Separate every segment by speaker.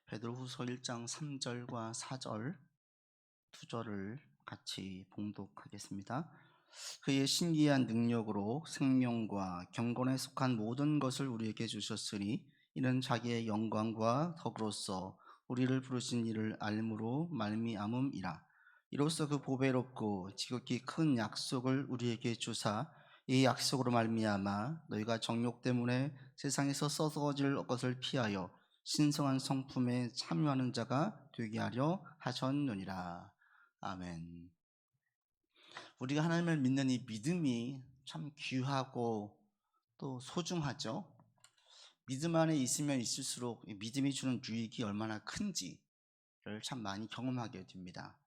Speaker 1: 베드로후서 1장 3절과 4절 두 절을 같이 봉독하겠습니다. 그의 신기한 능력으로 생명과 경건에 속한 모든 것을 우리에게 주셨으니 이는 자기의 영광과 덕으로서 우리를 부르신 이를 알므로 말미암음이라. 이로써 그 보배롭고 지극히 큰 약속을 우리에게 주사 이 약속으로 말미암아 너희가 정욕 때문에 세상에서 썩어질 것을 피하여 신성한 성품에 참여하는 자가 되게 하려 하셨느니라. 아멘. 우리가 하나님을 믿는 이 믿음이 참 귀하고 또 소중하죠. 믿음 안에 있으면 있을수록 이 믿음이 주는 유익이 얼마나 큰지를 참 많이 경험하게 됩니다.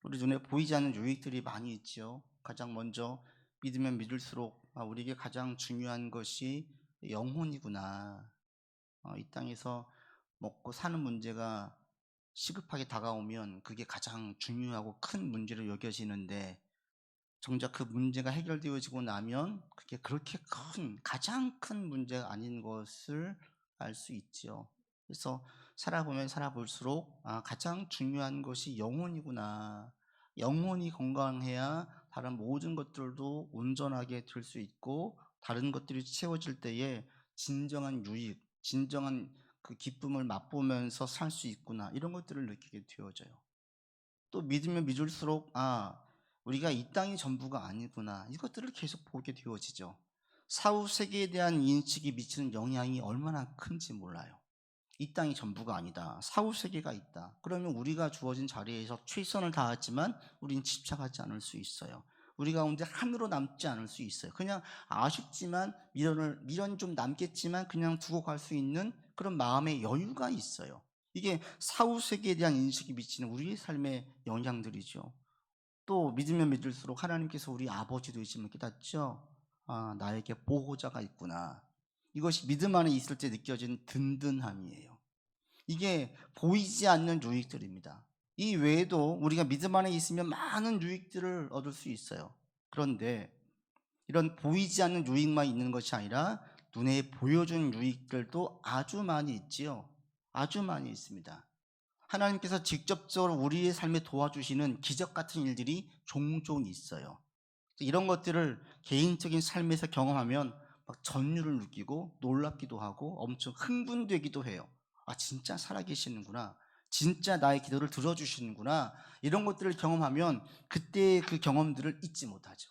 Speaker 1: 우리 눈에 보이지 않는 유익들이 많이 있죠. 가장 먼저 믿으면 믿을수록 우리에게 가장 중요한 것이 영혼이구나. 이 땅에서 먹고 사는 문제가 시급하게 다가오면 그게 가장 중요하고 큰 문제로 여겨지는데, 정작 그 문제가 해결되어지고 나면 그게 그렇게 가장 큰 문제가 아닌 것을 알 수 있지요. 그래서 살아보면 살아볼수록 가장 중요한 것이 영혼이구나. 영혼이 건강해야 다른 모든 것들도 온전하게 될 수 있고, 다른 것들이 채워질 때에 진정한 유익, 진정한 그 기쁨을 맛보면서 살 수 있구나, 이런 것들을 느끼게 되어져요. 또 믿으면 믿을수록 우리가 이 땅이 전부가 아니구나, 이것들을 계속 보게 되어지죠. 사후 세계에 대한 인식이 미치는 영향이 얼마나 큰지 몰라요. 이 땅이 전부가 아니다, 사후 세계가 있다. 그러면 우리가 주어진 자리에서 최선을 다하지만 우리는 집착하지 않을 수 있어요. 우리 가운데 한으로 남지 않을 수 있어요. 그냥 아쉽지만 미련이 좀 남겠지만 그냥 두고 갈 수 있는 그런 마음의 여유가 있어요. 이게 사후 세계에 대한 인식이 미치는 우리의 삶의 영향들이죠. 또 믿으면 믿을수록 하나님께서 우리 아버지 되심을 깨닫죠. 나에게 보호자가 있구나. 이것이 믿음 안에 있을 때 느껴지는 든든함이에요. 이게 보이지 않는 유익들입니다. 이 외에도 우리가 믿음 안에 있으면 많은 유익들을 얻을 수 있어요. 그런데 이런 보이지 않는 유익만 있는 것이 아니라 눈에 보여준 유익들도 아주 많이 있지요. 아주 많이 있습니다. 하나님께서 직접적으로 우리의 삶에 도와주시는 기적 같은 일들이 종종 있어요. 이런 것들을 개인적인 삶에서 경험하면 막 전율을 느끼고 놀랍기도 하고 엄청 흥분되기도 해요. 진짜 살아계시는구나, 진짜 나의 기도를 들어주시는구나, 이런 것들을 경험하면 그때의 그 경험들을 잊지 못하죠.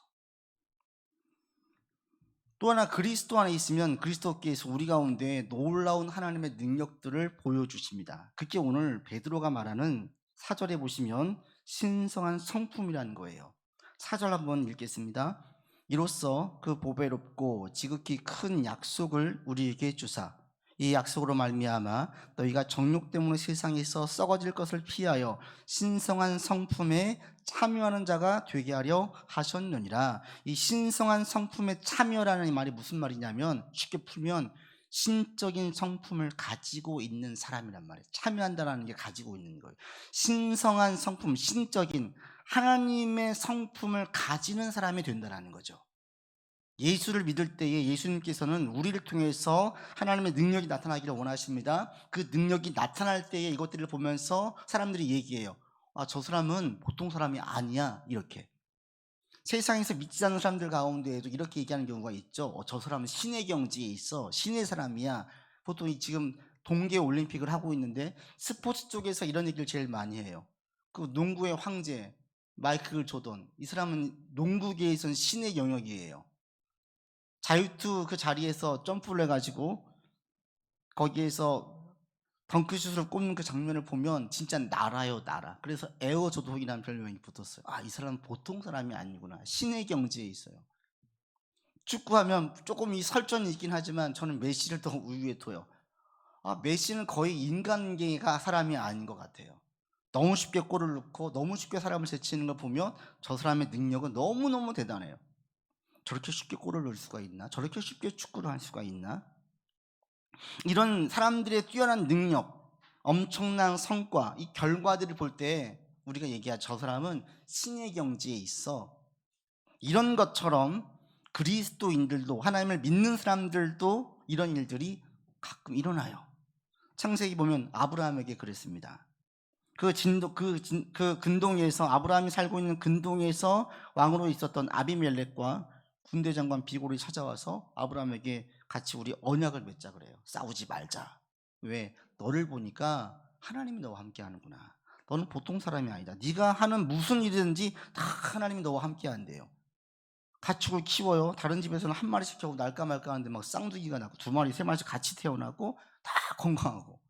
Speaker 1: 또 하나, 그리스도 안에 있으면 그리스도께서 우리 가운데 놀라운 하나님의 능력들을 보여주십니다. 그게 오늘 베드로가 말하는 4절에 보시면 신성한 성품이라는 거예요. 4절 한번 읽겠습니다. 이로써 그 보배롭고 지극히 큰 약속을 우리에게 주사 이 약속으로 말미암아 너희가 정욕 때문에 세상에서 썩어질 것을 피하여 신성한 성품에 참여하는 자가 되게 하려 하셨느니라. 이 신성한 성품에 참여라는 이 말이 무슨 말이냐면, 쉽게 풀면 신적인 성품을 가지고 있는 사람이란 말이에요. 참여한다라는 게 가지고 있는 거예요. 신성한 성품, 신적인 하나님의 성품을 가지는 사람이 된다는 거죠. 예수를 믿을 때에 예수님께서는 우리를 통해서 하나님의 능력이 나타나기를 원하십니다. 그 능력이 나타날 때에 이것들을 보면서 사람들이 얘기해요. 저 사람은 보통 사람이 아니야, 이렇게. 세상에서 믿지 않는 사람들 가운데에도 이렇게 얘기하는 경우가 있죠. 저 사람은 신의 경지에 있어, 신의 사람이야. 보통 지금 동계 올림픽을 하고 있는데 스포츠 쪽에서 이런 얘기를 제일 많이 해요. 그 농구의 황제 마이클 조던, 이 사람은 농구계에선 신의 영역이에요. 자유투 그 자리에서 점프를 해가지고 거기에서 덩크슛을 꼽는 그 장면을 보면 진짜 나라요, 나라. 그래서 에어조독이라는 별명이 붙었어요. 이 사람은 보통 사람이 아니구나, 신의 경지에 있어요. 축구하면 조금 이 설전이 있긴 하지만 저는 메시를 더 우위에 둬요. 메시는 거의 인간계가 사람이 아닌 것 같아요. 너무 쉽게 골을 넣고 너무 쉽게 사람을 제치는 걸 보면 저 사람의 능력은 너무너무 대단해요. 저렇게 쉽게 골을 넣을 수가 있나? 저렇게 쉽게 축구를 할 수가 있나? 이런 사람들의 뛰어난 능력, 엄청난 성과, 이 결과들을 볼 때 우리가 얘기하죠. 저 사람은 신의 경지에 있어. 이런 것처럼 그리스도인들도, 하나님을 믿는 사람들도 이런 일들이 가끔 일어나요. 창세기 보면 아브라함에게 그랬습니다. 그 근동에서, 아브라함이 살고 있는 근동에서 왕으로 있었던 아비멜렉과 군대 장관 비골이 찾아와서 아브라함에게 같이 우리 언약을 맺자 그래요. 싸우지 말자. 왜? 너를 보니까 하나님이 너와 함께 하는구나. 너는 보통 사람이 아니다. 네가 하는 무슨 일이든지 다 하나님이 너와 함께 한대요. 가축을 키워요. 다른 집에서는 한 마리씩 키우고 날까 말까 하는데 막 쌍둥이가 나고 두 마리, 세 마리씩 같이 태어나고 다 건강하고,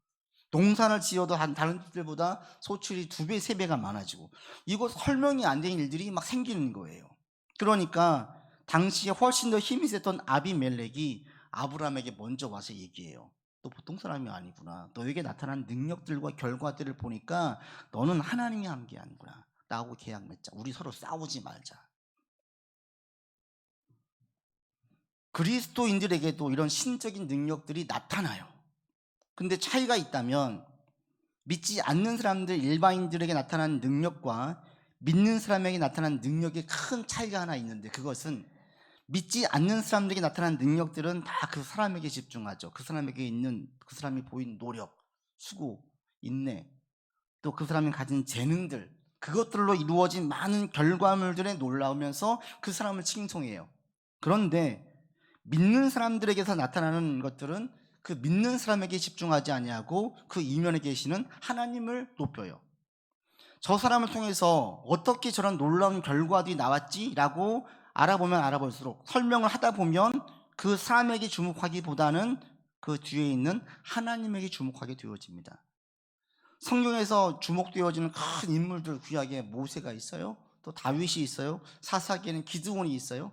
Speaker 1: 농사를 지어도 다른 집들보다 소출이 2배, 3배가 많아지고, 이거 설명이 안 되는 일들이 막 생기는 거예요. 그러니까 당시에 훨씬 더 힘이 셌던 아비멜렉이 아브라함에게 먼저 와서 얘기해요. 너 보통 사람이 아니구나. 너에게 나타난 능력들과 결과들을 보니까 너는 하나님이 함께 하는구나. 나하고 계약 맺자. 우리 서로 싸우지 말자. 그리스도인들에게도 이런 신적인 능력들이 나타나요. 근데 차이가 있다면, 믿지 않는 사람들, 일반인들에게 나타난 능력과 믿는 사람에게 나타난 능력에 큰 차이가 하나 있는데, 그것은 믿지 않는 사람들에게 나타난 능력들은 다 그 사람에게 집중하죠. 그 사람에게 있는, 그 사람이 보인 노력, 수고, 인내, 또 그 사람이 가진 재능들, 그것들로 이루어진 많은 결과물들에 놀라우면서 그 사람을 칭송해요. 그런데 믿는 사람들에게서 나타나는 것들은 그 믿는 사람에게 집중하지 아니하고 그 이면에 계시는 하나님을 높여요. 저 사람을 통해서 어떻게 저런 놀라운 결과들이 나왔지라고 알아보면 알아볼수록, 설명을 하다 보면 그 사람에게 주목하기보다는 그 뒤에 있는 하나님에게 주목하게 되어집니다. 성경에서 주목되어지는 큰 인물들, 구약에 모세가 있어요. 또 다윗이 있어요. 사사기에는 기드온이 있어요.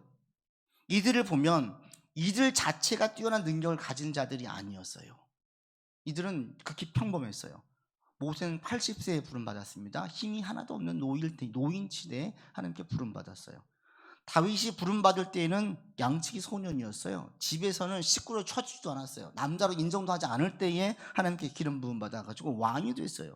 Speaker 1: 이들을 보면 이들 자체가 뛰어난 능력을 가진 자들이 아니었어요. 이들은 극히 평범했어요. 모세는 80세에 부름받았습니다. 힘이 하나도 없는 노인치대에 하나님께 부름받았어요. 다윗이 부름받을 때에는 양치기 소년이었어요. 집에서는 식구를 쳐주지도 않았어요. 남자로 인정도 하지 않을 때에 하나님께 기름 부음 받아가지고 왕이 됐어요.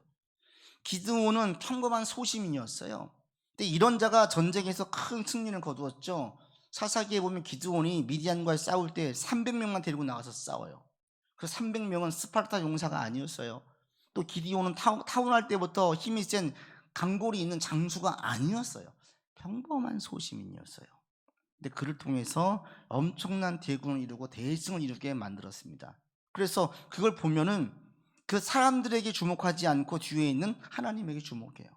Speaker 1: 기드온은 평범한 소시민이었어요. 근데 이런 자가 전쟁에서 큰 승리를 거두었죠. 사사기에 보면 기드온이 미디안과 싸울 때 300명만 데리고 나가서 싸워요. 그 300명은 스파르타 용사가 아니었어요. 또 기드온은 타고날 때부터 힘이 센 강골이 있는 장수가 아니었어요. 평범한 소시민이었어요. 근데 그를 통해서 엄청난 대군을 이루고 대승을 이루게 만들었습니다. 그래서 그걸 보면은 그 사람들에게 주목하지 않고 뒤에 있는 하나님에게 주목해요.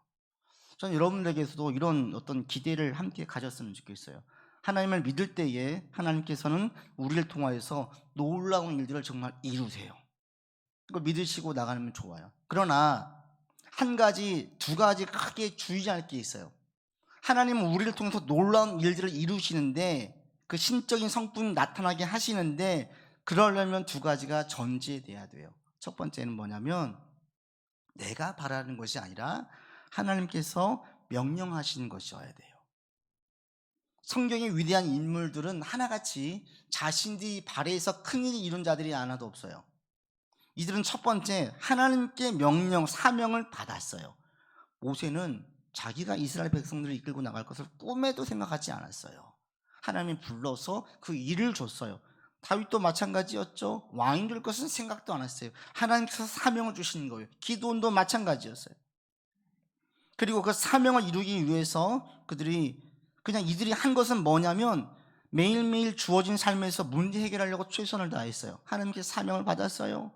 Speaker 1: 저는 여러분들에게서도 이런 어떤 기대를 함께 가졌으면 좋겠어요. 하나님을 믿을 때에 하나님께서는 우리를 통하여서 놀라운 일들을 정말 이루세요. 그걸 믿으시고 나가면 좋아요. 그러나 두 가지 크게 주의할 게 있어요. 하나님은 우리를 통해서 놀라운 일들을 이루시는데, 그 신적인 성품이 나타나게 하시는데, 그러려면 2가지가 전제돼야 돼요. 첫 번째는 뭐냐면, 내가 바라는 것이 아니라 하나님께서 명령하시는 것이어야 돼요. 성경의 위대한 인물들은 하나같이 자신들이 발해서 큰일을 이룬 자들이 하나도 없어요. 이들은 첫 번째, 하나님께 명령, 사명을 받았어요. 모세는 자기가 이스라엘 백성들을 이끌고 나갈 것을 꿈에도 생각하지 않았어요. 하나님이 불러서 그 일을 줬어요. 다윗도 마찬가지였죠. 왕이 될 것은 생각도 안 했어요. 하나님께서 사명을 주신 거예요. 기드온도 마찬가지였어요. 그리고 그 사명을 이루기 위해서 이들이 한 것은 뭐냐면, 매일매일 주어진 삶에서 문제 해결하려고 최선을 다했어요. 하나님께 사명을 받았어요.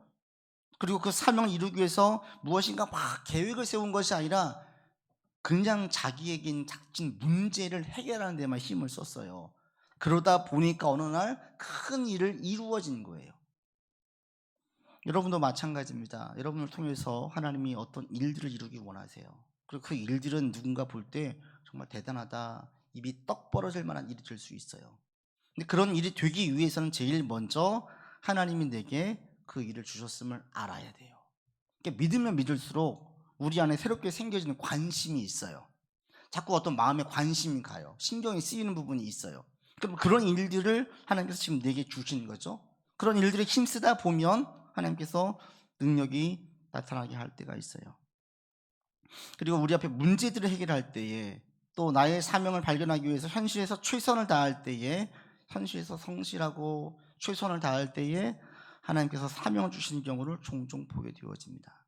Speaker 1: 그리고 그 사명을 이루기 위해서 무엇인가 막 계획을 세운 것이 아니라 그냥 자기에겐 닥친 문제를 해결하는 데만 힘을 썼어요. 그러다 보니까 어느 날 큰 일을 이루어진 거예요. 여러분도 마찬가지입니다. 여러분을 통해서 하나님이 어떤 일들을 이루기 원하세요. 그리고 그 일들은 누군가 볼 때 정말 대단하다, 입이 떡 벌어질 만한 일이 될 수 있어요. 근데 그런 일이 되기 위해서는 제일 먼저 하나님이 내게 그 일을 주셨음을 알아야 돼요. 그러니까 믿으면 믿을수록 우리 안에 새롭게 생겨지는 관심이 있어요. 자꾸 어떤 마음에 관심이 가요. 신경이 쓰이는 부분이 있어요. 그럼 그런 일들을 하나님께서 지금 내게 주신 거죠. 그런 일들에 힘쓰다 보면 하나님께서 능력이 나타나게 할 때가 있어요. 그리고 우리 앞에 문제들을 해결할 때에, 또 나의 사명을 발견하기 위해서 현실에서 최선을 다할 때에, 현실에서 성실하고 최선을 다할 때에 하나님께서 사명 주신 경우를 종종 보게 되어집니다.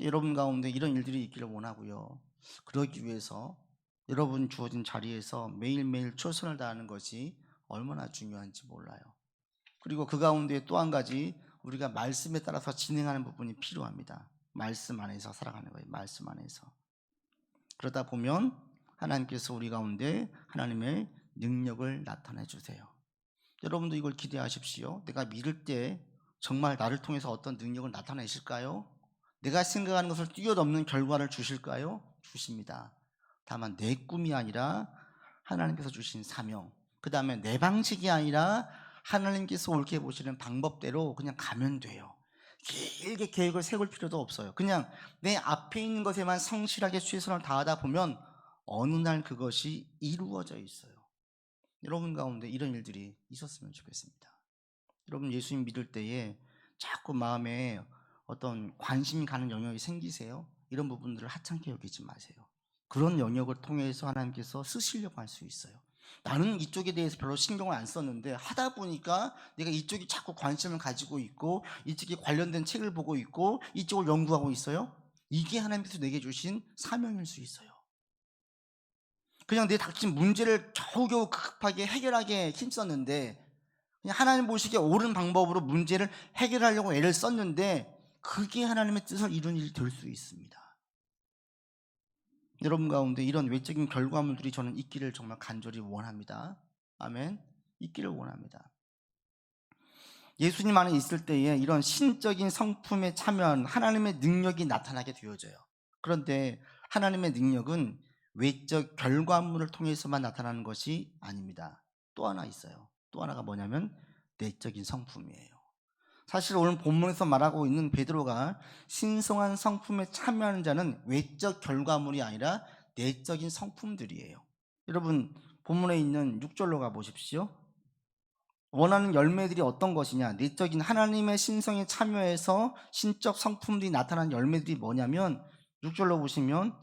Speaker 1: 여러분 가운데 이런 일들이 있기를 원하고요. 그러기 위해서 여러분 주어진 자리에서 매일매일 최선을 다하는 것이 얼마나 중요한지 몰라요. 그리고 그 가운데 또 한 가지, 우리가 말씀에 따라서 진행하는 부분이 필요합니다. 말씀 안에서 살아가는 거예요. 말씀 안에서. 그러다 보면 하나님께서 우리 가운데 하나님의 능력을 나타내 주세요. 여러분도 이걸 기대하십시오. 내가 믿을 때 정말 나를 통해서 어떤 능력을 나타내실까요? 내가 생각하는 것을 뛰어넘는 결과를 주실까요? 주십니다. 다만 내 꿈이 아니라 하나님께서 주신 사명, 그 다음에 내 방식이 아니라 하나님께서 옳게 보시는 방법대로 그냥 가면 돼요. 길게 계획을 세울 필요도 없어요. 그냥 내 앞에 있는 것에만 성실하게 최선을 다하다 보면 어느 날 그것이 이루어져 있어요. 여러분 가운데 이런 일들이 있었으면 좋겠습니다. 여러분 예수님 믿을 때에 자꾸 마음에 어떤 관심이 가는 영역이 생기세요? 이런 부분들을 하찮게 여기지 마세요. 그런 영역을 통해서 하나님께서 쓰시려고 할 수 있어요. 나는 이쪽에 대해서 별로 신경을 안 썼는데 하다 보니까 내가 이쪽에 자꾸 관심을 가지고 있고 이쪽에 관련된 책을 보고 있고 이쪽을 연구하고 있어요. 이게 하나님께서 내게 주신 사명일 수 있어요. 그냥 내 닥친 문제를 겨우겨우 급하게 해결하게 힘썼는데, 그냥 하나님 보시기에 옳은 방법으로 문제를 해결하려고 애를 썼는데 그게 하나님의 뜻을 이룬 일이 될 수 있습니다. 여러분 가운데 이런 외적인 결과물들이 저는 있기를 정말 간절히 원합니다. 아멘. 있기를 원합니다. 예수님 안에 있을 때에 이런 신적인 성품에 참여한 하나님의 능력이 나타나게 되어져요. 그런데 하나님의 능력은 외적 결과물을 통해서만 나타나는 것이 아닙니다. 또 하나 있어요. 또 하나가 뭐냐면 내적인 성품이에요. 사실 오늘 본문에서 말하고 있는 베드로가 신성한 성품에 참여하는 자는 외적 결과물이 아니라 내적인 성품들이에요. 여러분 본문에 있는 6절로 가보십시오. 원하는 열매들이 어떤 것이냐, 내적인 하나님의 신성에 참여해서 신적 성품들이 나타나는 열매들이 뭐냐면 6절로 보시면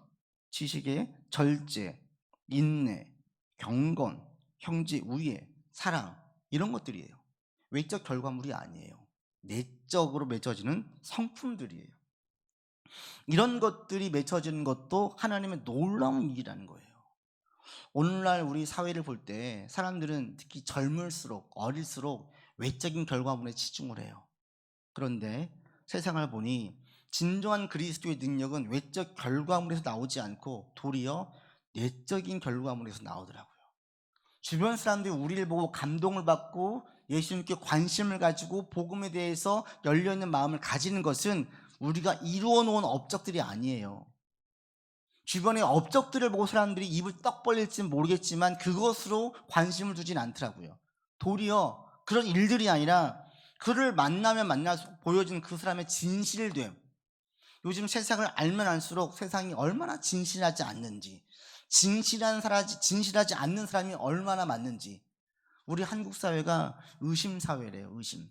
Speaker 1: 지식의 절제, 인내, 경건, 형제 우애, 사랑, 이런 것들이에요. 외적 결과물이 아니에요. 내적으로 맺어지는 성품들이에요. 이런 것들이 맺혀지는 것도 하나님의 놀라운 일이라는 거예요. 오늘날 우리 사회를 볼 때 사람들은 특히 젊을수록 어릴수록 외적인 결과물에 치중을 해요. 그런데 세상을 보니 진정한 그리스도의 능력은 외적 결과물에서 나오지 않고 도리어 내적인 결과물에서 나오더라고요. 주변 사람들이 우리를 보고 감동을 받고 예수님께 관심을 가지고 복음에 대해서 열려있는 마음을 가지는 것은 우리가 이루어 놓은 업적들이 아니에요. 주변의 업적들을 보고 사람들이 입을 떡 벌릴지는 모르겠지만 그것으로 관심을 두진 않더라고요. 도리어 그런 일들이 아니라 그를 만나면 만날수록 보여지는 그 사람의 진실됨. 요즘 세상을 알면 알수록 세상이 얼마나 진실하지 않는지, 진실하지 않는 사람이 얼마나 많은지. 우리 한국 사회가 의심 사회래요. 의심.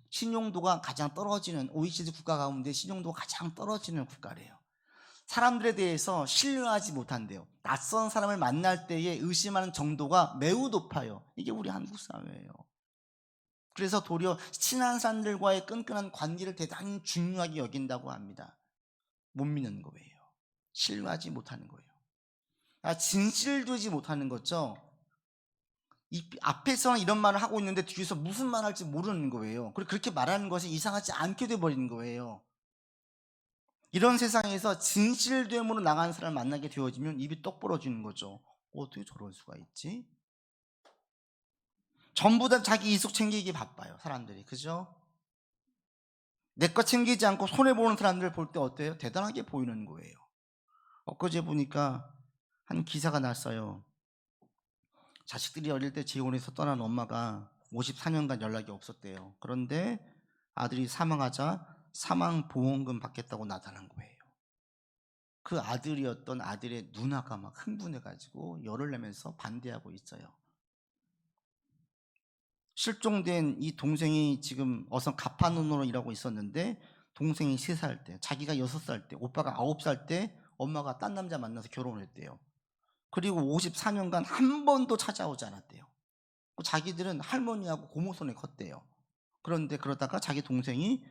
Speaker 1: 신용도가 가장 떨어지는, OECD 국가 가운데 신용도가 가장 떨어지는 국가래요. 사람들에 대해서 신뢰하지 못한대요. 낯선 사람을 만날 때에 의심하는 정도가 매우 높아요. 이게 우리 한국 사회예요. 그래서 도리어 친한 사람들과의 끈끈한 관계를 대단히 중요하게 여긴다고 합니다. 못 믿는 거예요. 신뢰하지 못하는 거예요. 진실되지 못하는 거죠. 이 앞에서는 이런 말을 하고 있는데 뒤에서 무슨 말 할지 모르는 거예요. 그리고 그렇게 말하는 것이 이상하지 않게 돼버리는 거예요. 이런 세상에서 진실됨으로 나가는 사람을 만나게 되어지면 입이 똑 부러지는 거죠. 어떻게 저럴 수가 있지? 전부 다 자기 이속 챙기기 바빠요, 사람들이. 그죠? 내 거 챙기지 않고 손해보는 사람들 볼 때 어때요? 대단하게 보이는 거예요. 엊그제 보니까 한 기사가 났어요. 자식들이 어릴 때 재혼해서 떠난 엄마가 54년간 연락이 없었대요. 그런데 아들이 사망하자 사망보험금 받겠다고 나타난 거예요. 그 아들이었던 아들의 누나가 막 흥분해가지고 열을 내면서 반대하고 있어요. 실종된 이 동생이 지금 어선 가판원으로 일하고 있었는데 동생이 3살 때, 자기가 6살 때, 오빠가 9살 때 엄마가 딴 남자 만나서 결혼을 했대요. 그리고 54년간 한 번도 찾아오지 않았대요. 자기들은 할머니하고 고모 손에 컸대요. 그런데 그러다가 자기 동생이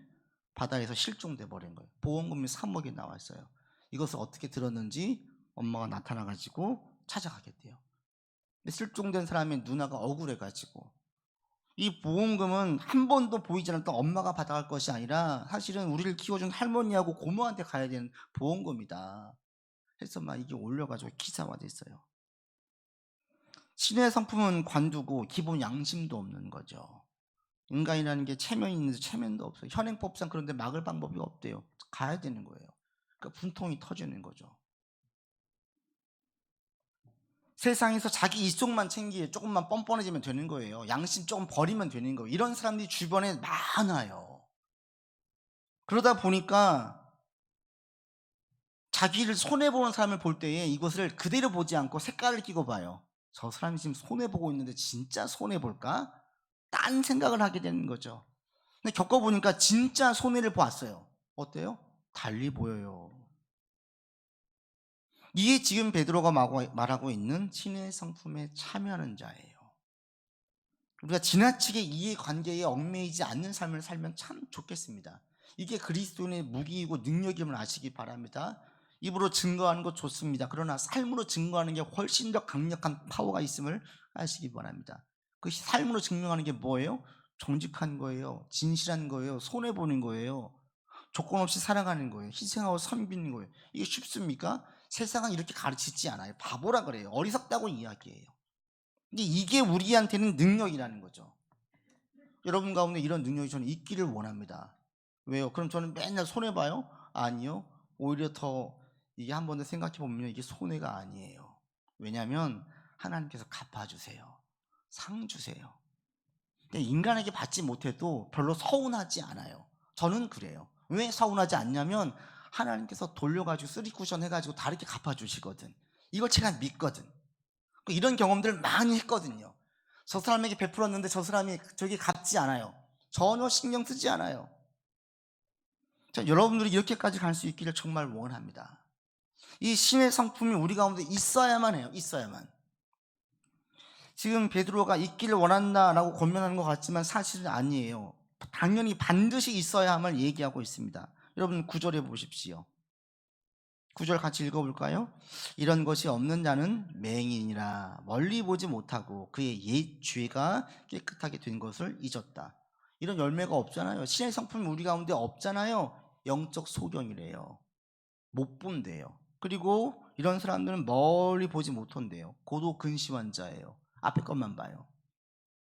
Speaker 1: 바다에서 실종돼 버린 거예요. 보험금이 3억이 나왔어요. 이것을 어떻게 들었는지 엄마가 나타나가지고 찾아가겠대요. 근데 실종된 사람의 누나가 억울해가지고, 이 보험금은 한 번도 보이지 않았던 엄마가 받아갈 것이 아니라 사실은 우리를 키워준 할머니하고 고모한테 가야 되는 보험금이다 해서 막 이게 올려가지고 기사화됐어요. 신의 성품은 관두고 기본 양심도 없는 거죠. 인간이라는 게 체면이 있는데 체면도 없어요. 현행법상 그런데 막을 방법이 없대요. 가야 되는 거예요. 그러니까 분통이 터지는 거죠. 세상에서 자기 이쪽만 챙기게 조금만 뻔뻔해지면 되는 거예요. 양심 조금 버리면 되는 거예요. 이런 사람들이 주변에 많아요. 그러다 보니까 자기를 손해보는 사람을 볼 때에 이것을 그대로 보지 않고 색깔을 끼고 봐요. 저 사람이 지금 손해보고 있는데 진짜 손해볼까? 딴 생각을 하게 되는 거죠. 근데 겪어보니까 진짜 손해를 보았어요. 어때요? 달리 보여요. 이게 지금 베드로가 말하고 있는 신의 성품에 참여하는 자예요. 우리가 지나치게 이해관계에 얽매이지 않는 삶을 살면 참 좋겠습니다. 이게 그리스도인의 무기이고 능력임을 아시기 바랍니다. 입으로 증거하는 것 좋습니다. 그러나 삶으로 증거하는 게 훨씬 더 강력한 파워가 있음을 아시기 바랍니다. 그 삶으로 증명하는 게 뭐예요? 정직한 거예요. 진실한 거예요. 손해보는 거예요. 조건 없이 살아가는 거예요. 희생하고 섬기는 거예요. 이게 쉽습니까? 세상은 이렇게 가르치지 않아요. 바보라 그래요. 어리석다고 이야기해요. 근데 이게 우리한테는 능력이라는 거죠. 여러분 가운데 이런 능력이 저는 있기를 원합니다. 왜요? 그럼 저는 맨날 손해봐요? 아니요. 오히려 더 이게 한 번 더 생각해 보면 이게 손해가 아니에요. 왜냐하면 하나님께서 갚아주세요. 상 주세요. 인간에게 받지 못해도 별로 서운하지 않아요. 저는 그래요. 왜 서운하지 않냐면 하나님께서 돌려가지고 쓰리쿠션 해가지고 다르게 갚아주시거든. 이걸 제가 믿거든. 이런 경험들을 많이 했거든요. 저 사람에게 베풀었는데 저 사람이 저에게 갚지 않아요. 전혀 신경 쓰지 않아요. 자, 여러분들이 이렇게까지 갈 수 있기를 정말 원합니다. 이 신의 성품이 우리 가운데 있어야만 해요. 있어야만. 지금 베드로가 있기를 원한다라고 권면하는 것 같지만 사실은 아니에요. 당연히 반드시 있어야만 얘기하고 있습니다. 여러분 9절에 보십시오. 9절 같이 읽어볼까요? 이런 것이 없는 자는 맹인이라 멀리 보지 못하고 그의 옛 죄가 깨끗하게 된 것을 잊었다. 이런 열매가 없잖아요. 신의 성품이 우리 가운데 없잖아요. 영적 소경이래요. 못 본대요. 그리고 이런 사람들은 멀리 보지 못한대요. 고도 근시환 자예요. 앞에 것만 봐요.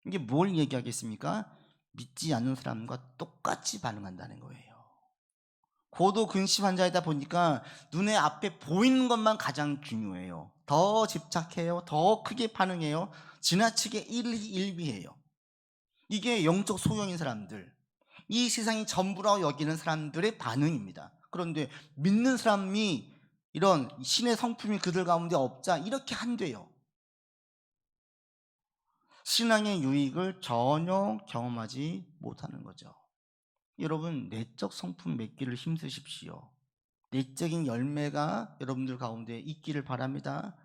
Speaker 1: 이게 뭘 얘기하겠습니까? 믿지 않는 사람과 똑같이 반응한다는 거예요. 고도 근심 환자이다 보니까 눈에 앞에 보이는 것만 가장 중요해요. 더 집착해요. 더 크게 반응해요. 지나치게 일비해요. 이게 영적 소형인 사람들, 이 세상이 전부라고 여기는 사람들의 반응입니다. 그런데 믿는 사람이 이런 신의 성품이 그들 가운데 없자 이렇게 한대요. 신앙의 유익을 전혀 경험하지 못하는 거죠. 여러분 내적 성품 맺기를 힘쓰십시오. 내적인 열매가 여러분들 가운데 있기를 바랍니다.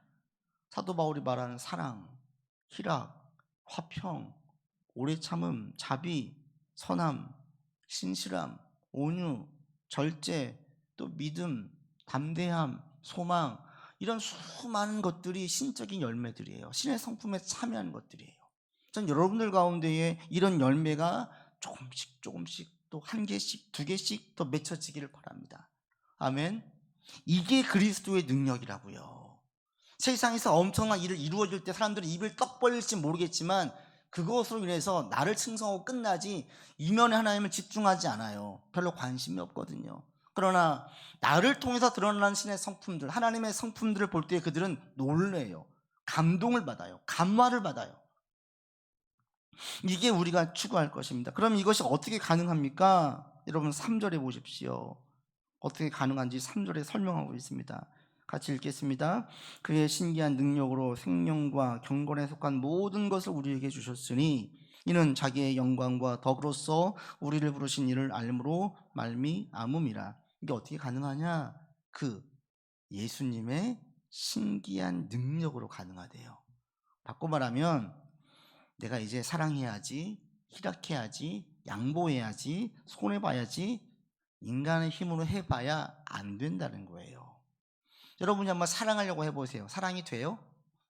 Speaker 1: 사도 바울이 말하는 사랑, 희락, 화평, 오래 참음, 자비, 선함, 신실함, 온유, 절제, 또 믿음, 담대함, 소망, 이런 수많은 것들이 신적인 열매들이에요. 신의 성품에 참여하는 것들이에요. 전 여러분들 가운데에 이런 열매가 조금씩 조금씩 또 한 개씩 두 개씩 더 맺혀지기를 바랍니다. 아멘. 이게 그리스도의 능력이라고요. 세상에서 엄청난 일을 이루어질 때 사람들이 입을 떡 벌릴지 모르겠지만 그것으로 인해서 나를 칭송하고 끝나지 이면의 하나님을 집중하지 않아요. 별로 관심이 없거든요. 그러나 나를 통해서 드러나는 신의 성품들, 하나님의 성품들을 볼 때 그들은 놀래요. 감동을 받아요. 감화를 받아요. 이게 우리가 추구할 것입니다. 그럼 이것이 어떻게 가능합니까? 여러분 3절에 보십시오. 어떻게 가능한지 3절에 설명하고 있습니다. 같이 읽겠습니다. 그의 신기한 능력으로 생명과 경건에 속한 모든 것을 우리에게 주셨으니 이는 자기의 영광과 덕으로서 우리를 부르신 이를 알므로 말미암음이라. 이게 어떻게 가능하냐? 그 예수님의 신기한 능력으로 가능하대요. 바꿔 말하면 내가 이제 사랑해야지, 희락해야지, 양보해야지, 손해봐야지, 인간의 힘으로 해봐야 안 된다는 거예요. 여러분이 한번 사랑하려고 해보세요. 사랑이 돼요?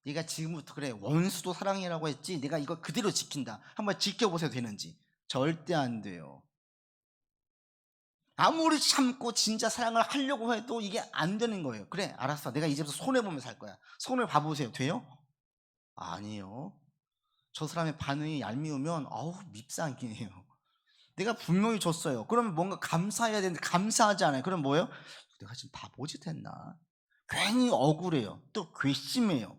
Speaker 1: 네가 지금부터 그래 원수도 사랑이라고 했지, 내가 이거 그대로 지킨다, 한번 지켜보세요. 되는지. 절대 안 돼요. 아무리 참고 진짜 사랑을 하려고 해도 이게 안 되는 거예요. 그래 알았어, 내가 이제부터 손해보면서 살 거야. 손해봐보세요. 돼요? 아니에요. 저 사람의 반응이 얄미우면 아우 밉상이에요. 내가 분명히 줬어요. 그러면 뭔가 감사해야 되는데 감사하지 않아요. 그럼 뭐예요? 내가 지금 바보짓 했나? 괜히 억울해요. 또 괘씸해요.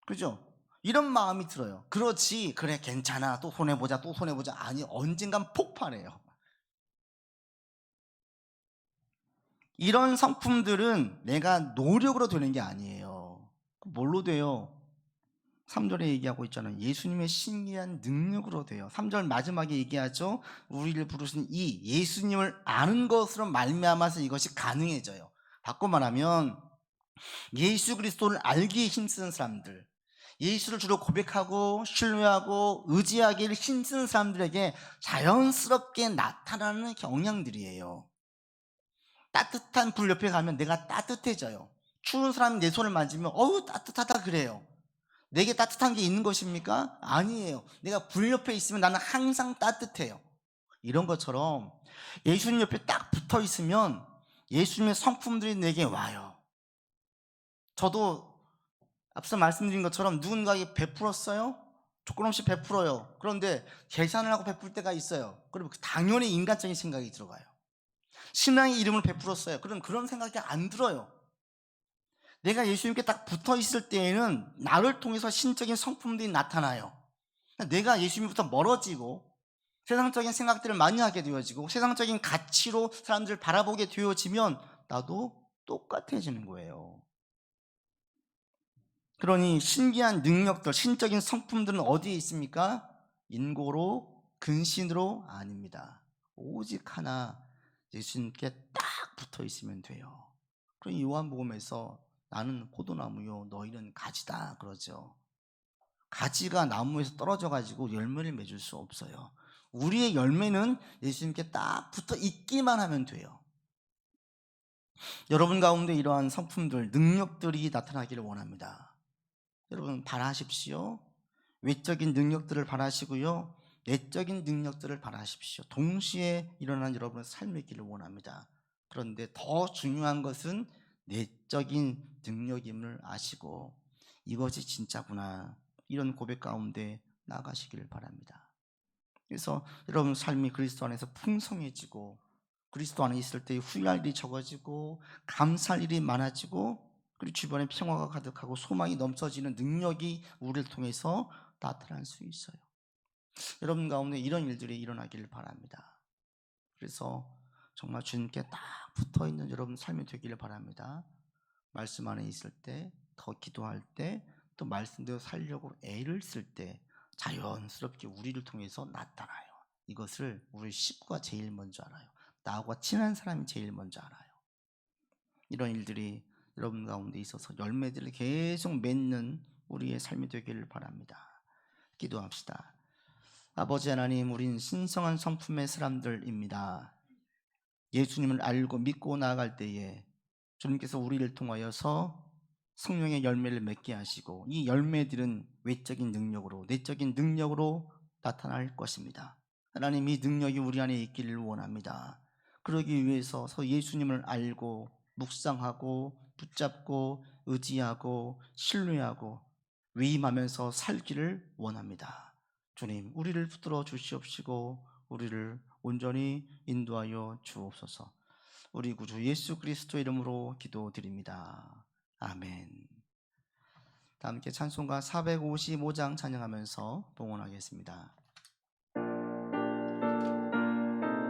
Speaker 1: 그죠? 이런 마음이 들어요. 그렇지, 그래 괜찮아, 또 손해보자, 또 손해보자. 아니, 언젠간 폭발해요. 이런 상품들은 내가 노력으로 되는 게 아니에요. 뭘로 돼요? 3절에 얘기하고 있잖아요. 예수님의 신기한 능력으로 돼요. 3절 마지막에 얘기하죠. 우리를 부르신 이 예수님을 아는 것으로 말미암아서 이것이 가능해져요. 바꿔 말하면 예수 그리스도를 알기에 힘쓰는 사람들, 예수를 주로 고백하고 신뢰하고 의지하기를 힘쓰는 사람들에게 자연스럽게 나타나는 경향들이에요. 따뜻한 불 옆에 가면 내가 따뜻해져요. 추운 사람이 내 손을 만지면 어우 따뜻하다 그래요. 내게 따뜻한 게 있는 것입니까? 아니에요. 내가 불 옆에 있으면 나는 항상 따뜻해요. 이런 것처럼 예수님 옆에 딱 붙어 있으면 예수님의 성품들이 내게 와요. 저도 앞서 말씀드린 것처럼 누군가에게 베풀었어요? 조건 없이 베풀어요. 그런데 계산을 하고 베풀 때가 있어요. 그럼 당연히 인간적인 생각이 들어가요. 신앙의 이름을 베풀었어요. 그럼 그런 생각이 안 들어요. 내가 예수님께 딱 붙어 있을 때에는 나를 통해서 신적인 성품들이 나타나요. 내가 예수님부터 멀어지고 세상적인 생각들을 많이 하게 되어지고 세상적인 가치로 사람들을 바라보게 되어지면 나도 똑같아지는 거예요. 그러니 신기한 능력들, 신적인 성품들은 어디에 있습니까? 인고로, 근신으로 아닙니다. 오직 하나, 예수님께 딱 붙어 있으면 돼요. 그러니 요한복음에서 나는 포도나무요 너희는 가지다 그러죠. 가지가 나무에서 떨어져 가지고 열매를 맺을 수 없어요. 우리의 열매는 예수님께 딱 붙어 있기만 하면 돼요. 여러분 가운데 이러한 성품들, 능력들이 나타나기를 원합니다. 여러분 바라십시오. 외적인 능력들을 바라시고요, 내적인 능력들을 바라십시오. 동시에 일어난 여러분의 삶이기를 원합니다. 그런데 더 중요한 것은 내적인 능력임을 아시고 이것이 진짜구나, 이런 고백 가운데 나가시기를 바랍니다. 그래서 여러분 삶이 그리스도 안에서 풍성해지고 그리스도 안에 있을 때 후회할 일이 적어지고 감사할 일이 많아지고 그리고 주변에 평화가 가득하고 소망이 넘쳐지는 능력이 우리를 통해서 나타날 수 있어요. 여러분 가운데 이런 일들이 일어나기를 바랍니다. 그래서 정말 주님께 딱 붙어있는 여러분 삶이 되기를 바랍니다. 말씀 안에 있을 때, 더 기도할 때, 또 말씀대로 살려고 애를 쓸 때 자연스럽게 우리를 통해서 나타나요. 이것을 우리 식구가 제일 먼저 알아요. 나하고 친한 사람이 제일 먼저 알아요. 이런 일들이 여러분 가운데 있어서 열매들을 계속 맺는 우리의 삶이 되기를 바랍니다. 기도합시다. 아버지 하나님, 우린 신성한 성품의 사람들입니다. 예수님을 알고 믿고 나아갈 때에 주님께서 우리를 통하여서 성령의 열매를 맺게 하시고 이 열매들은 외적인 능력으로, 내적인 능력으로 나타날 것입니다. 하나님, 이 능력이 우리 안에 있기를 원합니다. 그러기 위해서 예수님을 알고 묵상하고 붙잡고 의지하고 신뢰하고 위임하면서 살기를 원합니다. 주님, 우리를 붙들어 주시옵시고 우리를 온전히 인도하여 주옵소서. 우리 구주 예수 그리스도 이름으로 기도드립니다. 아멘. 다 함께 찬송가 455장 찬양하면서 봉헌하겠습니다.